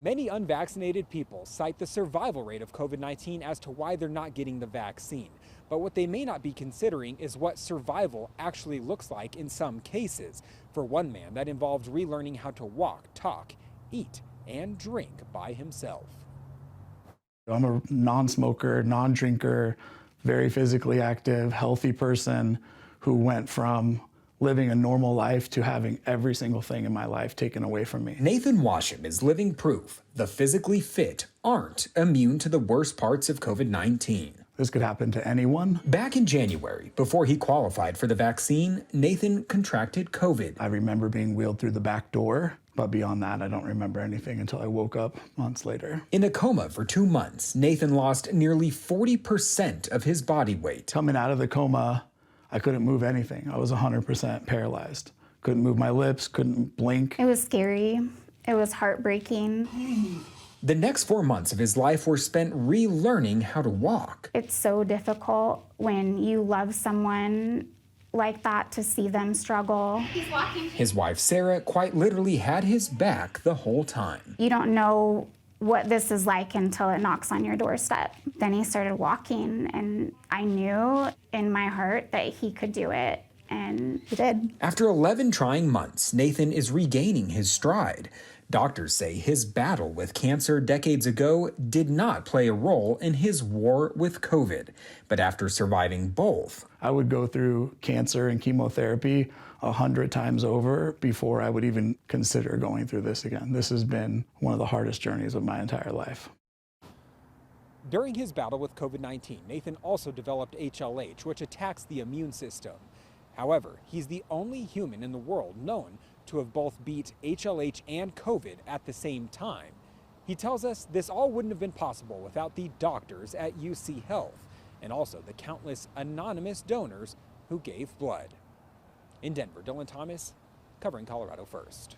Many unvaccinated people cite the survival rate of COVID-19 as to why they're not getting the vaccine. But what they may not be considering is what survival actually looks like in some cases. For one man, that involved relearning how to walk, talk, eat, and drink by himself. I'm a non-smoker, non-drinker, very physically active, healthy person who went from living a normal life to having every single thing in my life taken away from me. Nathan Washam is living proof the physically fit aren't immune to the worst parts of COVID-19. This could happen to anyone. Back in January, before he qualified for the vaccine, Nathan contracted COVID. I remember being wheeled through the back door, but beyond that, I don't remember anything until I woke up months later. In a coma for 2 months, Nathan lost nearly 40% of his body weight. Coming out of the coma, I couldn't move anything. I was 100% paralyzed. Couldn't move my lips, couldn't blink. It was scary. It was heartbreaking. The next 4 months of his life were spent relearning how to walk. It's so difficult when you love someone like that to see them struggle. His wife, Sarah, quite literally had his back the whole time. You don't know what this is like until it knocks on your doorstep. Then he started walking, and I knew in my heart that he could do it, and he did. After 11 trying months, Nathan is regaining his stride. Doctors say his battle with cancer decades ago did not play a role in his war with COVID. But after surviving both, I would go through cancer and chemotherapy 100 times over before I would even consider going through this again. This has been one of the hardest journeys of my entire life. During his battle with COVID-19, Nathan also developed HLH, which attacks the immune system. However, he's the only human in the world known to have both beat HLH and COVID at the same time. He tells us this all wouldn't have been possible without the doctors at UC Health and also the countless anonymous donors who gave blood. In Denver, Dillon Thomas, covering Colorado First.